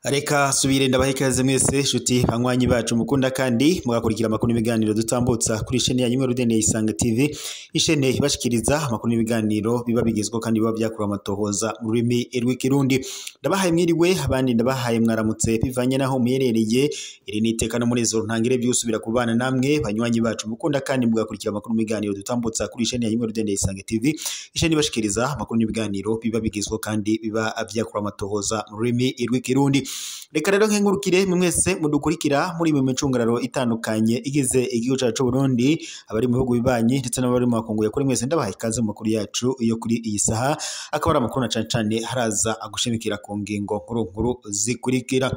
Reka subire ndabahe ikaze mwese shuti banywanyi bacu mukunda kandi mugakurikira amakuru n'ibiganiro dutambutsa kuri chaîne ya Nyimwe Rudende Isanga TV, ishene ibashikiriza amakuru n'ibiganiro biba bigezweho kandi biba byakura amatohoza mu rurimi rw'ikirundi. Ndabahaye mwiriwe abandi ndabahaye mwaramutse bivanye naho muyerereye. Iri ni iteka no munezo ntangire byusubira kubana namwe banywanyi bacu mukunda kandi mugakurikira amakuru n'ibiganiro dutambutsa kuri chaîne ya Nyimwe Rudende Isanga TV, ishene ibashikiriza amakuru n'ibiganiro biba bigezweho kandi biba byakura amatohoza mu rurimi rw'ikirundi. Reka rero nkengurukire mwese mudukurikira muri mu micungararo itandukanye igize igihugu cyacu Burundi, abari mu bihugu bibanye ndetse n'abari mu makungu ya kuri mwese ndabahaye ikaze mu makuru yacu yo kuri iyi saha, akaba ari amakuru na cane haraza agushimikira ku ngingo nkuru zikurikira.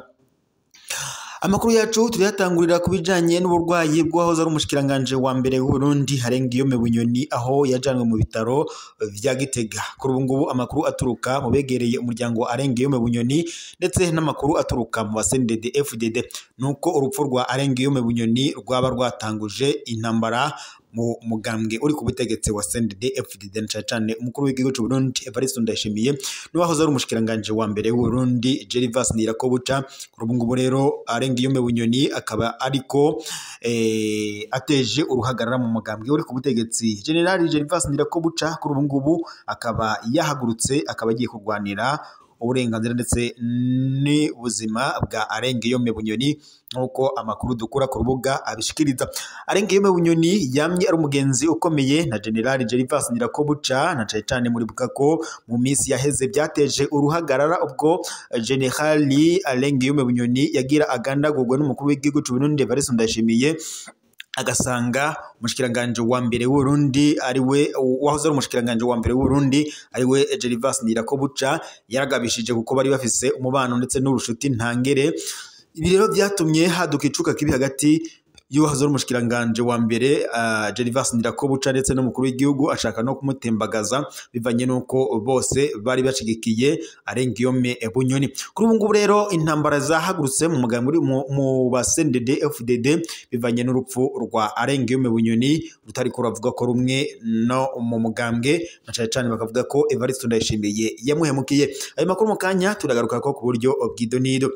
Amakuru yacu turiyatangurira kubijanye n'uburwayi bw'ahoze ari umushikiranganje wa mbere w'u Burundi Harengiyome Bunyoni, aho yajanwe mu bitaro vya Gitega. Kuri ubu ngubu amakuru aturuka mu begereye umuryango wa Harengiyome Bunyoni ndetse n'amakuru aturuka mu basendede FDD nuko urupfu rwa Harengiyome Bunyoni rwaba rwatanguje intambara mu mugambwe uri ku butegetsi wa CNDD FDD cyane umukuru w'igihugu cy'u Burundi Evariste Ndayishimiye n'uwahoze ari umushikiranganje wa mbere w'u Burundi Gervas Ndirakobuca. Kuri ubu ngubu rero Harengiyome Bunyoni akaba ariko ateje uruhagarara mu mugambwe uri ku butegetsi. General Gervas Ndirakobuca kuri ubu ngubu akaba yahagurutse akaba agiye kurwanira uburenganzira ndetse n'ubuzima bwa Harengiyome Bunyoni nkuko amakuru dukura ku rubuga abishikiriza. Harengiyome Bunyoni yamye ari umugenzi ukomeye na General Gervas Ndirakobuca, na cyane muri bukako mu minsi yaheze byateje uruhagarara ubwo General Harengiyome Bunyoni yagira agandagurwa n'umukuru w'igihugu cy'u Burundi Evariste Ndayishimiye, agasanga umushikiranganje wa mbere w'u Burundi ariwe wahoze ari umushikiranganje wa mbere w'u Burundi ariwe Gervas Ndirakobuca yaragabishije kuko bari bafise umubano ndetse n'urushuti ntangere. Ibi rero byatumye haduka icuka kibi hagati y'uwahoze ari umushikiranganje wa mbere Gervas Ndirakobuca ndetse n'umukuru w'igihugu, ashaka no kumutembagaza bivanye nuko bose bari bashigikiye Harengiyome Bunyoni. Kuri ubu ngubu rero intambara zahagurutse mu mugambi mu basendede FDD bivanye n'urupfu rwa Harengiyome Bunyoni rutari kuravuga ko rumwe no mu mugambwe, na cyane bakavuga ko Evariste Ndayishimiye yamuhemukiye. Ayo makuru mu kanya turagaruka ko ku buryo bw'idonido.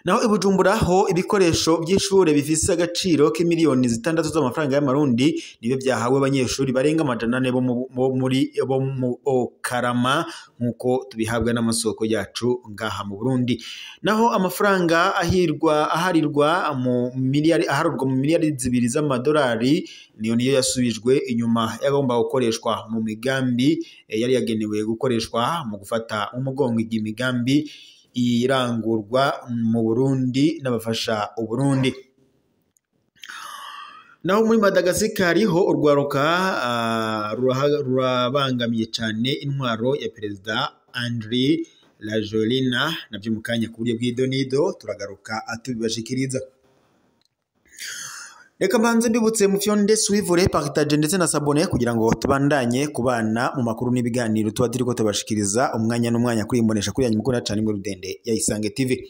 Naho ibujumbura ho ibikoresho by'ishure bifise agaciro k'imiliyoni 6 z'amafaranga y'amarundi nibe byahawe abanyeshuri barenga 400 bo mu Karama nkuko tubihabwa n'amasoko yacu ngaha mu Burundi. Naho amafaranga aharirwa mu miliyari 2 z'amadolari niyo yasubijwe inyuma yagomba gukoreshwa mu migambi yari yagenewe gukoreshwa mu gufata umugongo imigambi irangurwa mu Burundi n'abafasha u Burundi. Naho muri Madagascar ho urwaruka rurabangamiye cyane intwaro ya Perezida Andry Rajoelina, nabyo mukanya ku buryo bw'idonido turagaruka atubibashikiriza. Reka mbanze mbibutse mu fyonde suivre partage ndetse na sabone kugira ngo tubandanye kubana mu makuru n'ibiganiro tuba turiko tubashikiriza umwanya n'umwanya kuri imbonesha kuri yanyimukuru cyane mu Rudende ya Isange TV.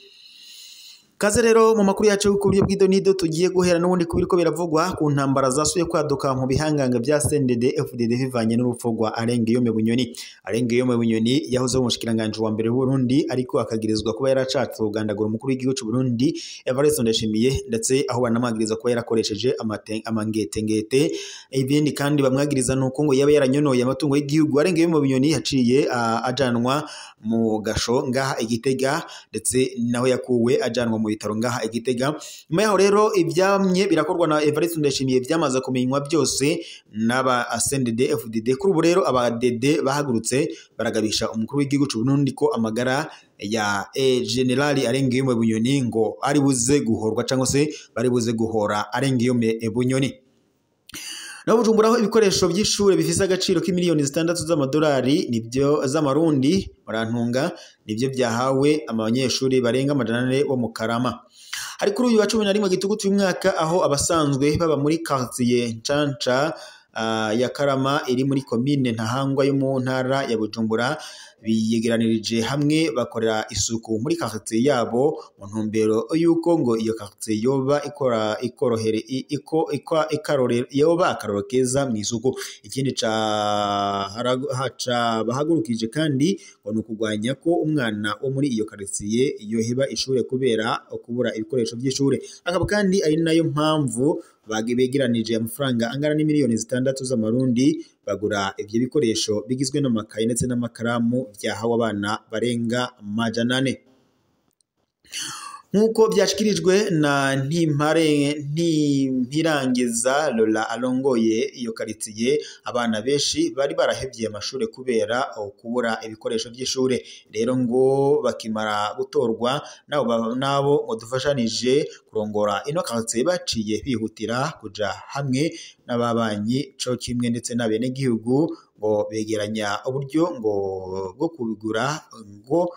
Kaze rero mu makuru yacu ku buryo bw'idonido tugiye guhera n'ubundi kubiriko biravugwa ku ntambara zasuye kwaduka mu bihanganga bya CNDD FDD bivanye n'urupfu rwa Harengiyome Bunyoni. Harengiyome Bunyoni yahoze ari umushikiranganje wa mbere w'u Burundi ariko akagirizwa kuba yaracatse ugandagura umukuru w'igihugu cy'u Burundi Evariste Ndayishimiye, ndetse aho banamwagiriza kuba yarakoresheje amangete. Ibindi kandi bamwagiriza nuko ngo yaba yaranyonoye amatungo y'igihugu. Harengiyome Bunyoni yaciye ajanwa mu gasho ngaha Igitega, ndetse naho yakuwe ajanwa mu bitaro ngaha Igitega. Nyuma yaho rero ibyamye birakorwa na Evariste Ndayishimiye byamaze kumenywa byose n'aba CNDD FDD. Kuri ubu rero aba DD bahagurutse baragabisha umukuru w'igihugu cy'u Burundi ko amagara ya General Harengiyome Bunyoni ngo ari buze guhorwa cyangwa se bari buze guhora Harengiyome Bunyoni. Naho Bujumbura ho ibikoresho by'ishure bifise agaciro k'imiliyoni 6 z'amadolari nibyo z'amarundi barantunga nibyo byahawe abanyeshuri barenga 400 bo mu Karama. Ari kuri uyu wa 11 gitugutu y'umwaka aho abasanzwe baba muri quartier Ncanca ya Karama iri muri commune Ntahangwa yo mu ntara ya Bujumbura biyegeranirije hamwe bakorera isuku muri quartier yabo mu ntumbero yuko ngo iyo quartier yoba yoba akarorero keza mu isuku. Ikindi bahagurukije kandi ngo ni ukugwanya ko umwana wo muri iyo quartier yoheba ishure kubera kubura ibikoresho by'ishure. Akaba kandi ari nayo mpamvu begeranije amafaranga angana n'imiliyoni 6 z'amarundi bagura ivyo bikoresho bigizwe n'amakaye ndetse n'amakaramu byahawe abana barenga 400. Nkuko byashikirijwe na Ntimpirangeza Lola alongoye iyo quartier, abana benshi bari barahevye amashure kubera kubura ibikoresho by'ishure. Rero ngo bakimara gutorwa nabo ngo dufashanije kurongora ino quartier baciye bihutira kuja hamwe n'ababanyi co kimwe ndetse n'abene gihugu ngo begeranya uburyo ngo bwo kubigura ngo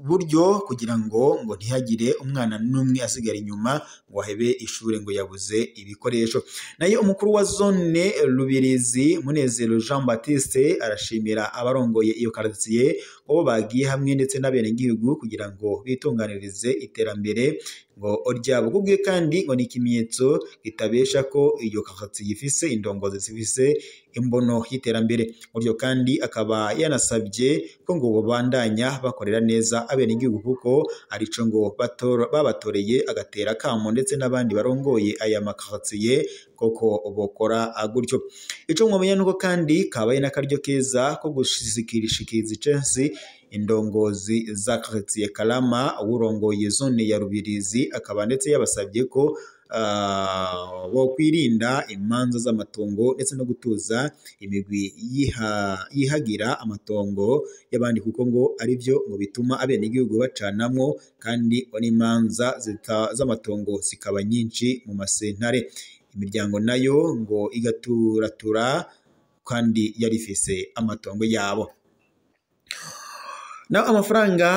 buryo kugira ngo ntihagire umwana n'umwe asigara inyuma ngo ahebe ishure ngo yabuze ibikoresho. Nayo umukuru wa zone Rubirizi Munezero Jean Baptiste arashimira abarongoye iyo quartier bo bagiye hamwe ndetse n'abene gihugu kugira ngo bitunganirize iterambere ngo ryabo. Kubwe kandi ngo ni ikimenyetso gitabesha ko iyo quartier ifise indongozi zifise imbono y'iterambere. Buryo kandi akaba yanasabye ko ngo babandanya bakorera neza abene igihugu kuko arico ngo babatoreye agatera kamo ndetse n'abandi barongoye aya makartier koko bokora gutyo. Ico mwomenya nuko kandi kabaye n'akaryo keza ko gushikirishikiriza icese indongozi za quartier Kalama urongoye zone ya Rubirizi, akaba ndetse yabasabye ko bo kwirinda imanza z'amatongo ndetse no gutuza imigwi yihagira amatongo y'abandi kuko ngo ari byo ngo bituma abene igihugu bacanamwo kandi n'imanza z'amatongo zikaba nyinshi mu masentare. Imiryango nayo ngo igaturatura kandi yarifise amatongo yabo. Na amafaranga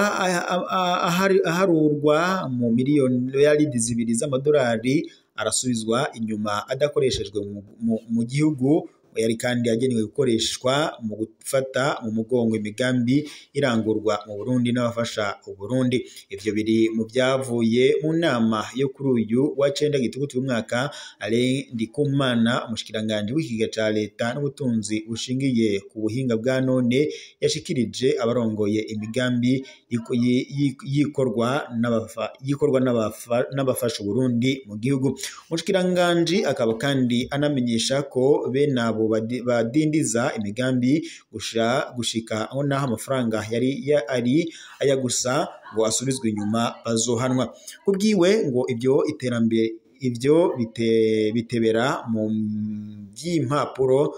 aharurwa mu miliyoni $2 z'amadolari arasubizwa inyuma adakoreshejwe mu gihugu yari kandi yagenewe gukoreshwa mu gufata mu mugongo imigambi irangurwa mu Burundi n'abafasha u Burundi. Ivyo biri mu byavuye mu nama yo kuri uyu wa 9 Gitugutu y'umwaka Alain Ndikumana umushikiranganje w'ikiga ca leta n'ubutunzi bushingiye ku buhinga bwa none yashikirije abarongoye imigambi yikorwa n'abafasha u Burundi mu gihugu. Umushikiranganje akaba kandi anamenyesha ko benabo badindiza imigambi gushika aho naho amafaranga yari aya gusa ngo asubizwe inyuma bazohanwa. Kubwiwe ngo ibyo iterambere bitebera mu by'impapuro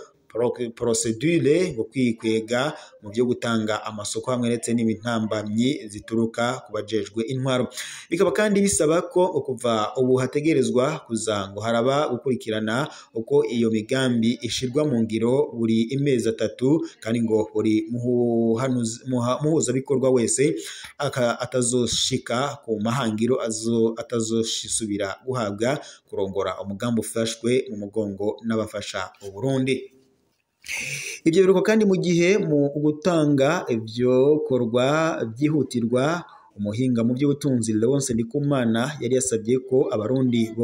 procedure ngo kwikwega mu byo gutanga amasoko hamwe ndetse n'ibintambamyi zituruka kubajejwe intwaro. Bikaba kandi bisaba ko kuva ubu hategerezwa kuza ngo haraba gukurikirana uko iyo migambi ishirwa mu ngiro buri imezi 3 kandi ngo buri muhuza bikorwa wese atazoshika ku mahangiro atazoshisubira guhabwa kurongora umugambi ufashwe mu mugongo n'abafasha u Burundi. Ibyo biruko kandi mu gihe mu gutanga ibyo korwa byihutirwa umuhinga mu by'ubutunzi Leonce Ndikumana yari yasabye ko abarundi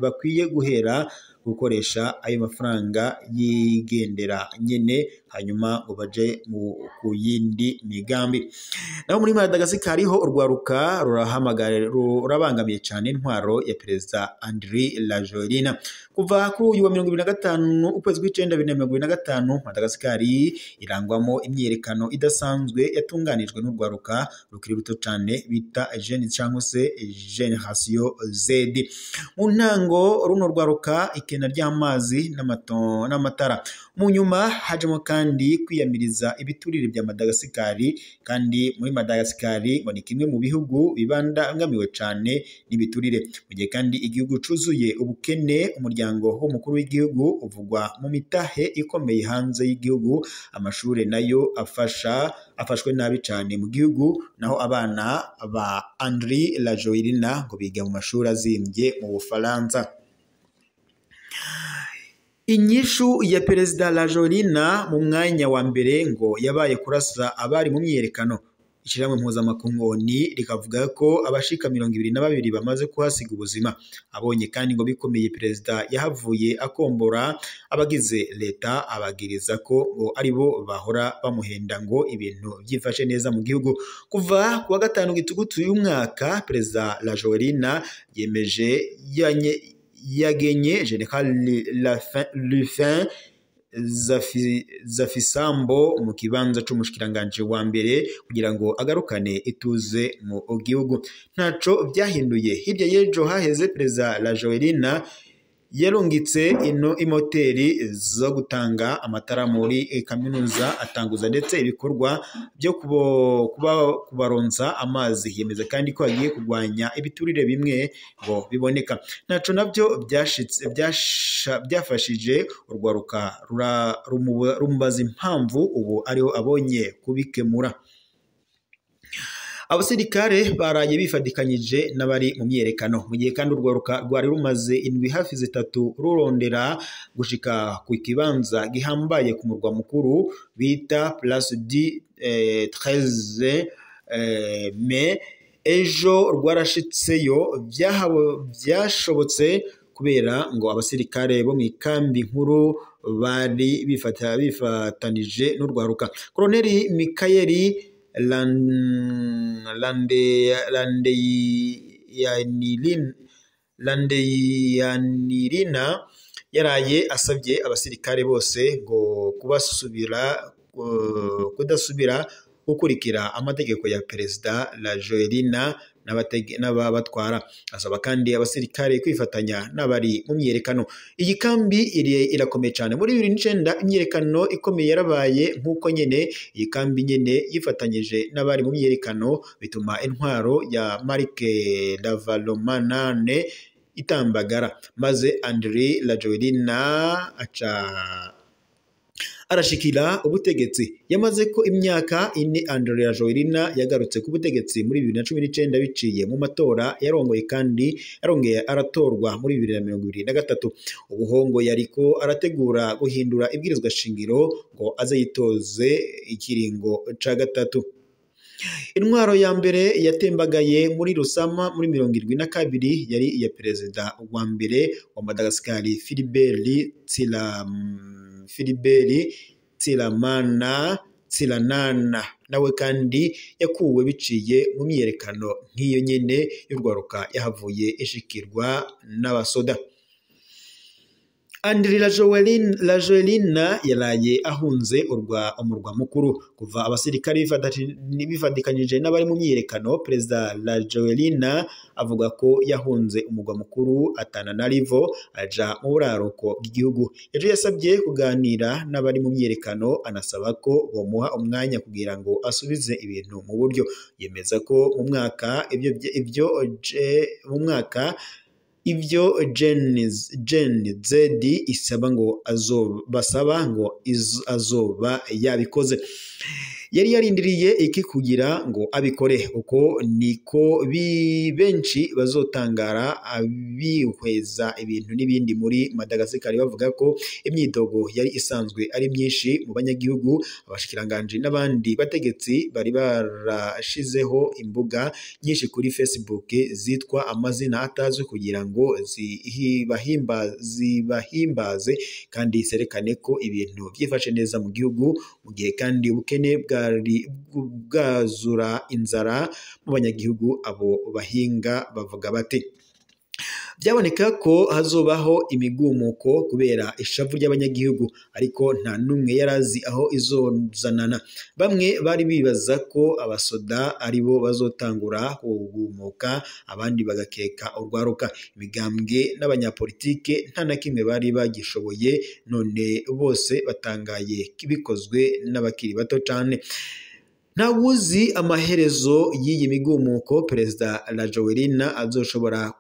bakwiye guhera gukoresha ayo mafaranga yigendera nyene hanyuma ngo baje ku yindi migambi. Naho muri Madagascar ho urwaruka rurabangamiye cyane intwaro ya Perezida Andry Rajoelina. Kuva kuri uyu wa 2025 ukwezi kw'icenda 2025 Madagascar irangwamo imyerekano idasanzwe yatunganijwe n'urwaruka rukiri ruto cyane bita Jeune cyangwa se Generation Z. Mu ntango runo rwaruka ikena ry'amazi n'amatara, mu nyuma hajemo kandi kwiyamiriza ibiturire bya Madagascar, kandi muri Madagascar ngo ni kimwe mu bihugu bibangamiwe cyane n'ibiturire. Mu gihe kandi igihugu cuzuye ubukene, umuryango w'umukuru w'igihugu uvugwa mu mitahe ikomeye hanze y'igihugu. Amashure nayo afashwe nabi cyane mu gihugu, naho abana ba Andry Rajoelina ngo biga mu mashuri azimbye mu Bufaransa. Inyishu ya Perezida Rajoelina mu mwanya wa mbere ngo yabaye kurasa abari mu myiyerekano. Ishyirahamwe mpuzamakungu rikavuga ko abashika 22 bamaze kuhasiga ubuzima. Abonye kandi ngo bikomeye Perezida yahavuye akombora abagize leta abagiriza ko ngo aribo bahora bamuhenda ngo ibintu byifashe neza mu gihugu. Kuva kuwa gatanu gitugutu uyu mwaka Perezida Rajoelina yemeje yagenye General Rufin Zafisambo mu kibanza c'umushikiranganje wa mbere kugira ngo agarukane ituze mu gihugu. Ntaco byahinduye. Hirya y'ejo haheze Perezida Rajoelina yarungitse imoteri zo gutanga amatara muri kaminuza atanguza ndetse ibikorwa byo kubaronsa amazi. Yemeza kandi ko agiye kurwanya ibiturire bimwe ngo biboneka. Ntaco nabyo byafashije urwaruka rumubaza impamvu ubu ariho abonye kubikemura. Abasirikare baraye bifadikanyije n'abari mu myerekano mu gihe kandi urwaruka rwari rumaze indwi hafi zitatu rurondera gushika ku kibanza gihambaye ku murwa mukuru bita Place du 13 Mai. Ejo rwarashitseyo byashobotse kubera ngo abasirikare bo mu ikambi nkuru bari bifatanije n'urwaruka. Koloneli Mikayeli Landeyanirina yaraye asabye abasirikare bose ngo kudasubira gukurikira amategeko ya Perezida Rajoelina n'ababatwara. Asaba kandi abasirikare kwifatanya n'abari mu myerekano. Iyi kambi irakomeye cyane. Muri 2009 imyerekano ikomeye yarabaye nk'uko nyene iyi kambi nyene yifatanyije n'abari mu myerekano bituma intwaro ya Marc Ravalomanane itambagara maze Andry Rajoelina arashikira ubutegetsi. Yamaze ko imyaka 4 Andry Rajoelina yagarutse ku butegetsi muri 2019 biciye mu matora yarongeye kandi yarongeye aratorwa muri 2023. Ubuhongo yariko arategura guhindura ibwirizwa shingiro ngo aze yitoze ikiringo ca gatatu. Intwaro ya mbere yatembagaye muri Rusama muri 72 yari iya Perezida wa mbere wa Madagascar Philibert Tsiranana nawe kandi yakuwe biciye mu myerekano nk'iyo nyene y'urwaruka yahavuye ishikirwa n'abasoda. Andry Rajoelina yaraye ahunze umurwa mukuru kuva abasirikare bifadikanyije n'abari mu myiyerekano. Perezida Rajoelina avuga ko yahunze umurwa mukuru Antananarivo aja mu buraruko bw'igihugu. Ejo yasabye kuganira n'abari mu myiyerekano anasaba ko bomuha umwanya kugira ngo asubize ibintu mu buryo. Yemeza ko mu mwaka Gen Z isaba ngo azoba yabikoze. Yari yarindiriye iki kugira ngo abikore? Uko niko benshi bazotangara abihweza ibintu n'ibindi muri Madagascar bavuga ko imyidogo yari isanzwe ari myinshi mu banyagihugu. Abashikiranganje n'abandi bategetsi bari barashizeho imbuga nyinshi kuri Facebook zitwa amazina atazwi kugira ngo zibahimbaze kandi zerekane ko ibintu byifashe neza mu gihugu mu gihe kandi ubukene bwazura inzara mu banyagihugu. Abo bahinga bavuga bati byaboneka ko hazobaho imigumuko kubera ishavu ry'abanyagihugu, ariko nta numwe yarazi aho izozanana. Bamwe bari bibaza ko abasoda aribo bazotangura kugumuka, abandi bagakeka urwaruka. Imigambwe n'abanyapolitike nta na kimwe bari bagishoboye, none bose batangaye bikozwe n'abakiri bato cyane. Ntawuzi amaherezo y'iyi migumuko. Perezida Rajoelina azoshobora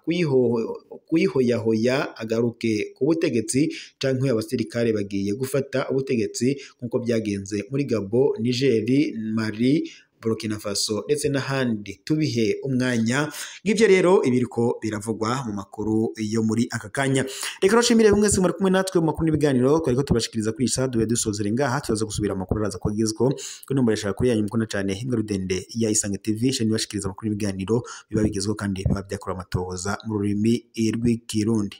kuyihoyahoya agaruke ku butegetsi, canke abasirikare bagiye gufata ubutegetsi nk'uko byagenze muri Gabon, Niger, Mali, Burkina Faso ndetse n'ahandi tubihe umwanya. Ngivyo rero ibiriko biravugwa mu makuru yo muri aka kanya. Reka roshimire mwese muri kumwe natwe mu makuru n'ibiganiro twariko tubashikiriza kuri isa dube dusozere ngaha tuzaza gusubira amakuru araza kwagezweho kuri nomero yashaka kuri yanyu mukunda cyane Imbwa Rudende ya Isange TV sheni bashikiriza amakuru n'ibiganiro biba bigezweho kandi biba byakora amatohoza mu rurimi rw'ikirundi.